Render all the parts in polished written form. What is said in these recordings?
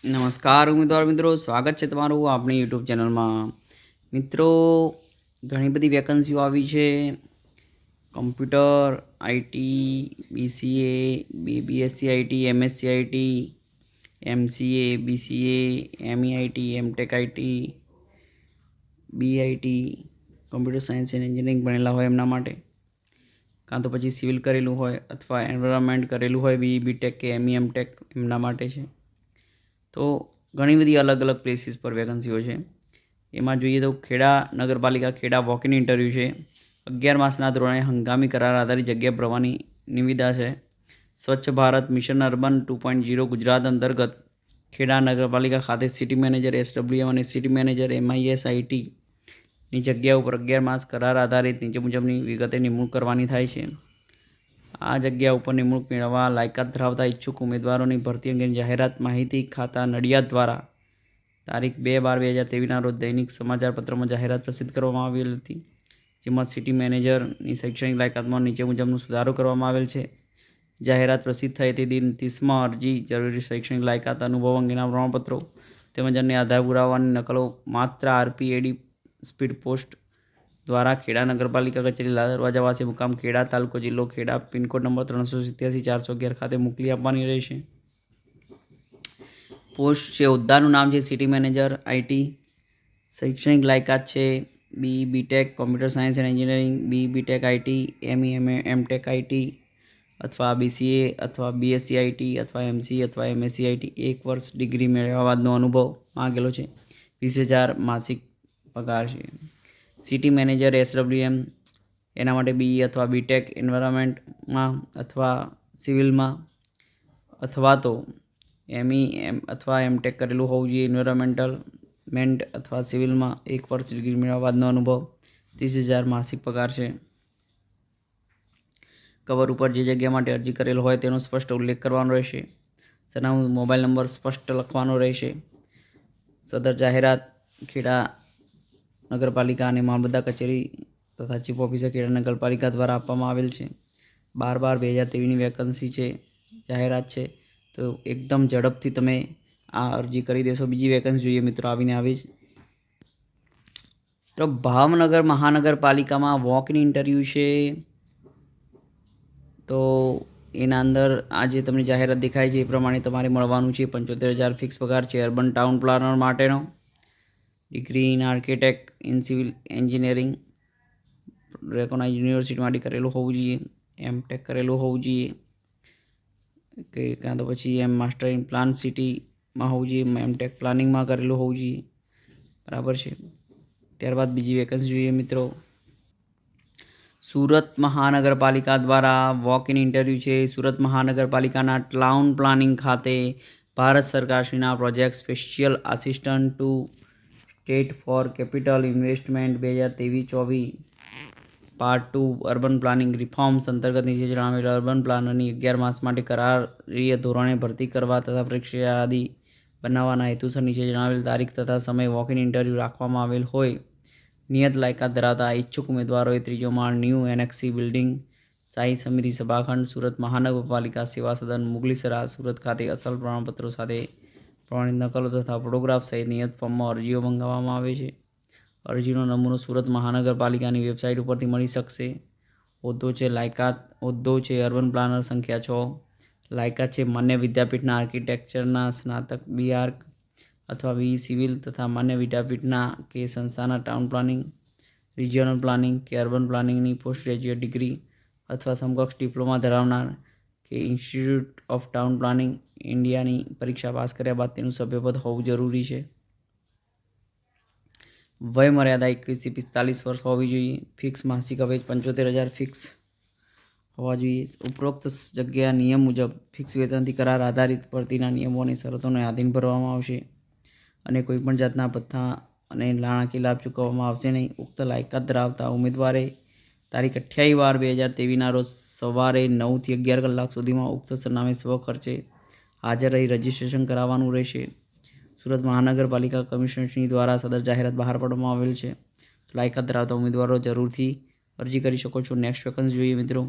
નમસ્કાર ઉમેદવાર મિત્રો, સ્વાગત છે તમારું આપણી યુટ્યુબ ચેનલમાં. મિત્રો, ઘણી બધી વેકન્સીઓ આવી છે. Computer, IT, BCA, BSc IT, MSc IT, MCA, BCA, M E IT, MTech IT, BIT, computer science and engineering ભણેલા હોય એમના માટે, કાં તો પછી સિવિલ કરેલું હોય અથવા એન્વાયરમેન્ટ કરેલું હોય બીટેક કે એમઈ એમટેક એમના માટે છે. તો ઘણી બધી અલગ અલગ પ્લેસીસ પર વેકન્સીઓ છે. એમાં જોઈએ તો ખેડા નગરપાલિકા ખેડા વોક ઇન ઇન્ટરવ્યૂ છે. 11 માસના ધોરણે હંગામી કરાર આધારિત જગ્યા ભરવાની નિવિદા છે. સ્વચ્છ ભારત મિશન અર્બન 2.0 ગુજરાત અંતર્ગત ખેડા નગરપાલિકા ખાતે સિટી મેનેજર SWM અને સિટી મેનેજર MIS આઈટીની જગ્યા ઉપર 11 માસ કરાર આધારિત નીચે મુજબની વિગતે નિમણૂક કરવાની થાય છે. આ જગ્યા ઉપર નિમણૂક મેળવવા લાયકાત ધરાવતા ઈચ્છુક ઉમેદવારોની ભરતી અંગેની જાહેરાત માહિતી ખાતા નડિયાદ દ્વારા તારીખ 2/12/2023ના રોજ દૈનિક સમાચાર પત્રમાં જાહેરાત પ્રસિદ્ધ કરવામાં આવેલ હતી. જેમાં સિટી મેનેજરની શૈક્ષણિક લાયકાતમાં નીચે મુજબનો સુધારો કરવામાં આવેલ છે. જાહેરાત પ્રસિદ્ધ થઈ તે દિન 30માં અરજી, જરૂરી શૈક્ષણિક લાયકાત, અનુભવ અંગેના પ્રમાણપત્રો તેમજ અન્ય આધાર પુરાવાની નકલો માત્ર RPAD સ્પીડ પોસ્ટ દ્વારા ખેડા નગરપાલિકા કચેરી લાલ દરવાજા પાસે મુકામ ખેડા, તાલુકો જિલ્લો ખેડા, પિનકોડ નંબર 387-411 ખાતે મોકલી આપવાની રહેશે. પોસ્ટ છે, હોદ્દાનું નામ છે સિટી મેનેજર આઈટી. શૈક્ષણિક લાયકાત છે BTech computer science and engineering, BTech IT, ME MTech IT અથવા બીસીએ અથવા બીએસસી આઈટી અથવા એમસી અથવા એમએસસી આઈટી, 1 વર્ષ ડિગ્રી મેળવ્યા બાદનો અનુભવ માંગેલો છે. 20,000 માસિક પગાર છે. સિટી મેનેજર SWM એના માટે BE અથવા બીટેક એન્વાયરમેન્ટમાં અથવા સિવિલમાં અથવા તો એમઈ અથવા એમટેક કરેલું હોવું જોઈએ. એન્વાયરમેન્ટ અથવા સિવિલમાં 1 વર્ષ ડિગ્રી મેળવ્યા બાદનો અનુભવ. 30,000 માસિક પગાર છે. કવર ઉપર જે જગ્યા માટે અરજી કરેલ હોય તેનો સ્પષ્ટ ઉલ્લેખ કરવાનો રહેશે. સરનામું, મોબાઈલ નંબર સ્પષ્ટ લખવાનો રહેશે. સદર જાહેરાત ખેડા નગરપાલિકા અને મામલતદાર કચેરી તથા ચીફ ઓફિસર ખેડા નગરપાલિકા દ્વારા આપવામાં આવેલ છે. 12/12/2023ની વેકન્સી છે, જાહેરાત છે. તો એકદમ ઝડપથી તમે આ અરજી કરી દેશો. બીજી વેકન્સી જોઈએ મિત્રો, આવીને આવી જ. તો ભાવનગર મહાનગરપાલિકામાં વોક ઇન ઇન્ટરવ્યૂ છે. તો એના અંદર આજે તમને જાહેરાત દેખાય છે એ પ્રમાણે તમારે મળવાનું છે. 75,000 ફિક્સ પગાર છે. અર્બન ટાઉન પ્લાનર માટેનો. Degree in architect in civil engineering recognise યુનિવર્સિટીમાંથી કરેલું હોવું જોઈએ. એમટેક કરેલું હોવું જોઈએ કે કાં તો પછી માસ્ટર ઇન પ્લાન સિટીમાં હોવું જોઈએ, એમટેક પ્લાનિંગમાં કરેલું હોવું જોઈએ. બરાબર છે. ત્યારબાદ બીજી વેકન્સી જોઈએ મિત્રો. સુરત મહાનગરપાલિકા દ્વારા વોક ઇન ઇન્ટરવ્યૂ છે. સુરત મહાનગરપાલિકાના ટાઉન પ્લાનિંગ ખાતે ભારત સરકારશ્રીના project special assistant to state for capital investment 2023-24 part 2 urban planning reforms અંતર્ગત નીચે જણાવેલ અર્બન પ્લાનરની 11 માસ માટે કરારીય ધોરણે ભરતી કરવા તથા પરીક્ષા યાદી બનાવવાના હેતુસર નીચે જણાવેલ તારીખ તથા સમય વોક ઇન ઇન્ટરવ્યૂ રાખવામાં આવેલ હોય. નિયત લાયકાત ધરાવતા ઈચ્છુક ઉમેદવારોએ 3જો માળ ન્યૂ એનેક્સી બિલ્ડિંગ, સ્થાયી સમિતિ સભાખંડ, સુરત મહાનગરપાલિકા સેવા સદન, મુગલીસરા, સુરત ખાતે અસલ પ્રમાણપત્રો સાથે પ્રમાણિત નકલો તથા ફોટોગ્રાફ સહિત નિયત ફોર્મમાં અરજીઓ મંગાવવામાં આવે છે. અરજીનો નમૂનો સુરત મહાનગરપાલિકાની વેબસાઇટ ઉપરથી મળી શકશે. હોદ્દો છે લાયકાત, હોદ્દો છે અર્બન પ્લાનર સંખ્યા 6. લાયકાત છે માન્ય વિદ્યાપીઠના આર્કિટેક્ચરના સ્નાતક BArch અથવા BE સિવિલ તથા માન્ય વિદ્યાપીઠના કે સંસ્થાના ટાઉન પ્લાનિંગ, રિજિયોનલ પ્લાનિંગ કે અર્બન પ્લાનિંગની પોસ્ટ ગ્રેજ્યુએટ ડિગ્રી અથવા સમકક્ષ ડિપ્લોમા ધરાવનાર કે ઇન્સ્ટિટ્યૂટ ઓફ ટાઉન પ્લાનિંગ ઇન્ડિયાની પરીક્ષા પાસ કર્યા બાદ તેનું સભ્યપદ હોવું જરૂરી છે. વય મર્યાદા 21 થી 45 વર્ષ હોવી જોઈએ. ફિક્સ માસિક અવેજ 75,000 ફિક્સ હોવા જોઈએ. ઉપરોક્ત જગ્યા નિયમ મુજબ ફિક્સ વેતનથી કરાર આધારિત ભરતીના નિયમો અને શરતોને આધીન ભરવામાં આવશે અને કોઈપણ જાતના ભથ્થા અને નાણાકીય લાભ ચૂકવવામાં આવશે નહીં. ઉક્ત લાયકાત ધરાવતા ઉમેદવારે તારીખ 28/12/2023ના રોજ સવારે 9 થી 11 કલાક સુધીમાં ઉક્ત સરનામે સ્વખર્ચે હાજર રહી રજીસ્ટ્રેશન કરાવવાનું રહેશે. સુરત મહાનગરપાલિકા કમિશનરશ્રી દ્વારા સદર જાહેરાત બહાર પાડવામાં આવેલ છે. લાયકાત ધરાવતા ઉમેદવારો જરૂરથી અરજી કરી શકો છો. નેક્સ્ટ વેકન્સી જોઈએ મિત્રો.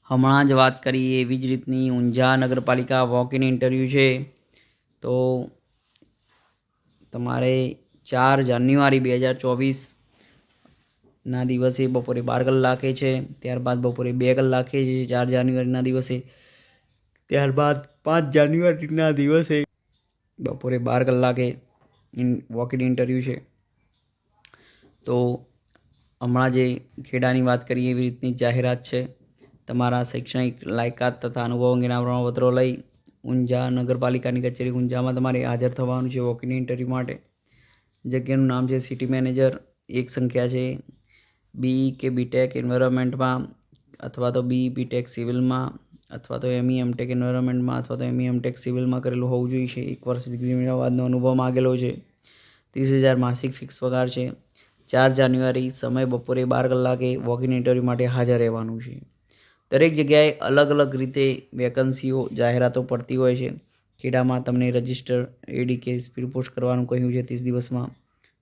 હમણાં જ વાત કરી એવી જ રીતની ઊંઝા નગરપાલિકા વોક ઇન ઇન્ટરવ્યૂ છે. તો તમારે 4 જાન્યુઆરી 2024ના દિવસે બપોરે 12 કલાકે છે. ત્યારબાદ બપોરે 2 કલાકે છે 4 જાન્યુઆરીના દિવસે. ત્યારબાદ 5 જાન્યુઆરીના દિવસે બપોરે 12 કલાકે વોક ઇન ઇન્ટરવ્યૂ છે. તો હમણાં જે ખેડાની વાત કરીએ એવી રીતની જાહેરાત છે. તમારા શૈક્ષણિક લાયકાત તથા અનુભવ અંગેના પ્રમાણપત્રો લઈ ઊંઝા નગરપાલિકાની કચેરી ઊંઝામાં તમારે હાજર થવાનું છે વોક ઇન ઇન્ટરવ્યૂ માટે. જગ્યાનું નામ છે સિટી મેનેજર. એક સંખ્યા છે. બી કે બીટેક એન્વાયરમેન્ટમાં અથવા તો બીટેક સિવિલમાં અથવા તો એમટેક એન્વાયરમેન્ટમાં અથવા તો એમટેક સિવિલમાં કરેલું હોવું જોઈએ. 1 વર્ષ ડિગ્રી મેળવ્યા બાદનો અનુભવ માગેલો છે. 30,000 માસિક ફિક્સ પગાર છે. 4 જાન્યુઆરી સમય બપોરે 12 કલાકે વોક ઇન ઇન્ટરવ્યૂ માટે હાજર રહેવાનું છે. દરેક જગ્યાએ અલગ અલગ રીતે વેકન્સીઓ જાહેરાતો પડતી હોય છે. ખેડામાં તમને રજિસ્ટર એડીકે સ્પીડ પોસ્ટ કરવાનું કહ્યું છે 30 દિવસમાં.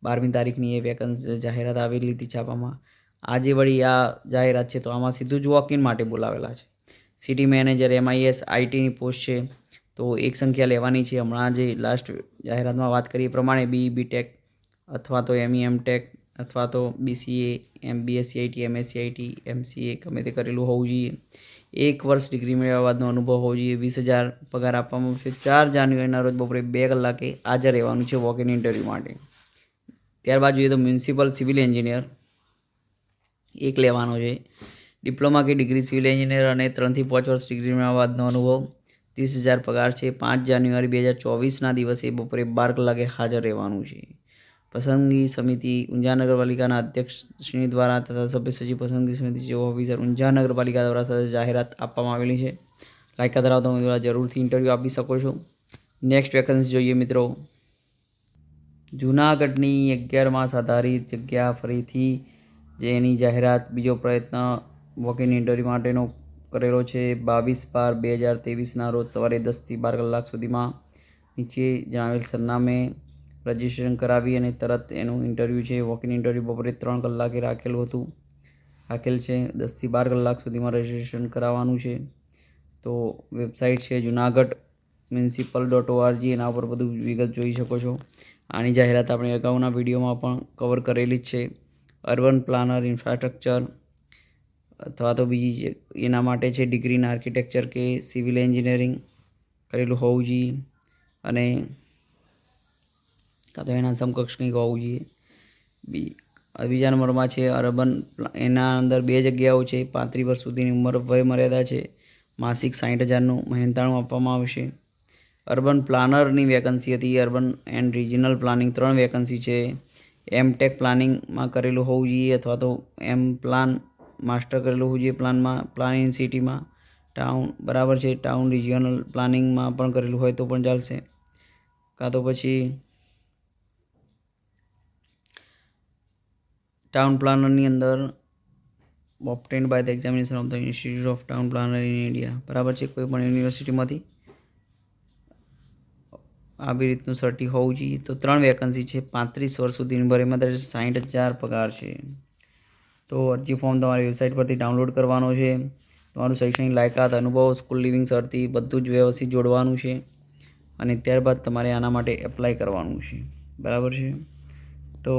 12મી તારીખની એ વેકન્સી જાહેરાત આવેલી હતી છાપામાં. આજે વળી આ જાહેરાત છે તો આમાં સીધું જ વોક ઇન માટે બોલાવેલા છે. સિટી મેનેજર MIS આઈટીની પોસ્ટ છે. તો 1 સંખ્યા લેવાની છે. હમણાં જે લાસ્ટ જાહેરાતમાં વાત કરી એ પ્રમાણે બીટેક અથવા તો એમટેક અથવા તો BCA BSc IT MSc IT MCA ગમે તે કરેલું હોવું જોઈએ. 1 વર્ષ ડિગ્રી મેળવ્યા બાદનો અનુભવ હોવો જોઈએ. 20,000 પગાર આપવામાં આવશે. 4 જાન્યુઆરીના રોજ બપોરે 2 કલાકે હાજર રહેવાનું છે વોક ઇન ઇન્ટરવ્યૂ માટે. ત્યારબાદ જોઈએ તો મ્યુનિસિપલ સિવિલ એન્જિનિયર 1 લેવાનો છે. ડિપ્લોમા કે ડિગ્રી સિવિલ એન્જિનિયર અને 3 થી 5 વર્ષ ડિગ્રી મેળવ્યા બાદનો અનુભવ. 30,000 પગાર છે. 5 જાન્યુઆરી 2024ના દિવસે બપોરે 12 કલાકે હાજર રહેવાનું છે. પસંદગી સમિતિ ઊંઝા નગરપાલિકાના અધ્યક્ષશ્રી દ્વારા તથા સભ્ય સચિવ પસંદગી સમિતિ જેઓ ઓફિસર ઊંઝા નગરપાલિકા દ્વારા સતત જાહેરાત આપવામાં આવેલી છે. લાયકાત ધરાવતા ઉમેદવાર જરૂરથી ઇન્ટરવ્યૂ આપી શકો છો. નેક્સ્ટ વેકન્સી જોઈએ મિત્રો. જૂનાગઢની 11 માસ આધારિત જગ્યા ફરીથી જેની જાહેરાત બીજો પ્રયત્ન વોક ઇન ઇન્ટરવ્યૂ માટેનો કરેલો છે. 22/12/2023ના રોજ સવારે 10 થી 12 કલાક સુધીમાં નીચે જણાવેલ સરનામે રજિસ્ટ્રેશન કરાવી અને તરત એનું ઇન્ટરવ્યૂ છે. વોક ઇન ઇન્ટરવ્યૂ બપોરે 3 કલાકે રાખેલ છે. 10 થી 12 કલાક સુધીમાં રજિસ્ટ્રેશન કરાવવાનું છે. તો વેબસાઇટ છે જુનાગઢ municipal.org. એના ઉપર બધું વિગત જોઈ શકો છો. આની જાહેરાત આપણે અગાઉના વિડીયોમાં પણ કવર કરેલી જ છે. અર્બન પ્લાનર ઇન્ફ્રાસ્ટ્રક્ચર અથવા તો બીજી એના માટે છે ડિગ્રી ઇન આર્કિટેક્ચર કે સિવિલ એન્જિનિયરિંગ કરેલું હોવું જોઈએ અને કાં તો એના સમકક્ષ કંઈક હોવું જોઈએ. બીજા નંબરમાં છે અર્બન. એના અંદર 2 જગ્યાઓ છે. 35 વર્ષ સુધીની ઉંમર વય મર્યાદા છે. માસિક 60,000નું મહેનતાણું આપવામાં આવશે. અર્બન પ્લાનરની વેકન્સી હતી. Urban and regional planning 3 vacancy છે. એમટેક પ્લાનિંગમાં કરેલું હોવું જોઈએ અથવા તો પ્લાન માસ્ટર કરેલું હોવું જોઈએ પ્લાન ઇન સિટીમાં. ટાઉન બરાબર છે. ટાઉન રિજિયનલ પ્લાનિંગમાં પણ કરેલું હોય તો પણ ચાલશે. કાં તો પછી ટાઉન પ્લાનરની અંદર obtained by the examination of the Institute of Town Planner in India. બરાબર છે. કોઈ પણ યુનિવર્સિટીમાંથી આવી રીતનું સર્ટી હોવું જોઈએ. તો 3 વેકન્સી છે. 35 વર્ષ સુધીની ઉંમર એમાં 60,000 પગાર છે. તો અરજી ફોર્મ તમારી વેબસાઇટ પરથી ડાઉનલોડ કરવાનો છે. તમારું શૈક્ષણિક લાયકાત અનુભવ સ્કૂલ લિવિંગ સર્ટી બધું જ વ્યવસ્થિત જોડવાનું છે અને ત્યારબાદ તમારે આના માટે એપ્લાય કરવાનું છે. બરાબર છે. તો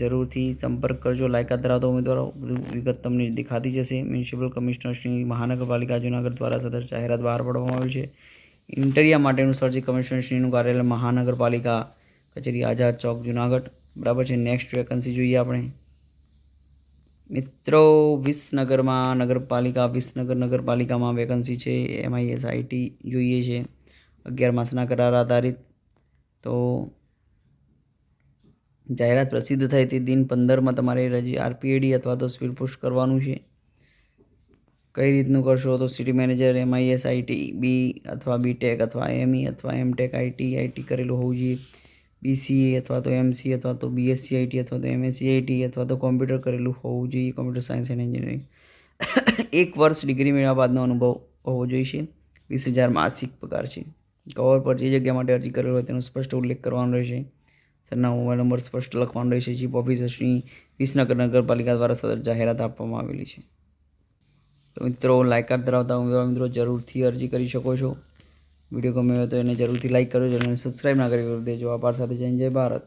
જરૂરથી સંપર્ક કરજો. લાયકાત ધરાવતા ઉમેદવારો બધું વિગત તમને દેખાતી જશે. મ્યુનિસિપલ કમિશનર શ્રી મહાનગરપાલિકા જૂનાગઢ દ્વારા સદર જાહેરાત બહાર પાડવામાં આવી છે. ઇન્ટરવ્યૂ માટેનું સ્થળ છે કમિશનર શ્રીનું કાર્યાલય મહાનગરપાલિકા કચેરી આઝાદ ચોક જૂનાગઢ. બરાબર છે. નેક્સ્ટ વેકન્સી જોઈએ આપણે મિત્રો. વિસનગરમાં વિસનગર નગરપાલિકામાં વેકન્સી છે. MIS IT જોઈએ છે. 11 માસના કરાર આધારિત. તો જાહેરાત પ્રસિદ્ધ થાય તે દિન 15માં તમારે RPAD અથવા તો સ્પીડ પોસ્ટ કરવાનું છે. કઈ રીતનું કરશો તો સિટી મેનેજર MIS IT બી અથવા બીટેક અથવા ME અથવા એમટેક IT કરેલું હોવું જોઈએ. BCA અથવા તો MC અથવા તો BSc IT અથવા તો MSc IT અથવા તો કોમ્પ્યુટર કરેલું હોવું જોઈએ. Computer science and engineering. 1 વર્ષ ડિગ્રી મેળવ્યા બાદનો અનુભવ હોવો જોઈએ. 20,000 માસિક પગાર છે. કવર પર જે જગ્યા માટે અરજી કરેલ હોય તેનો સ્પષ્ટ ઉલ્લેખ કરવાનો રહેશે. સરનામું મોબાઈલ નંબર સ્પષ્ટ લખવાનું રહેશે. ચીફ ઓફિસર શ્રી વિસનગર નગરપાલિકા દ્વારા સદર જાહેરાત આપવામાં આવેલી છે. તો મિત્રો લાયકાત ધરાવતા ઉમેદવાર મિત્રો જરૂરથી અરજી કરી શકો છો. વિડીયો ગમ્યો હોય તો એને જરૂરથી લાઇક કરજો, ચેનલને સબસ્ક્રાઈબ ના કરી દેજો. આભાર સાથે જય ભારત.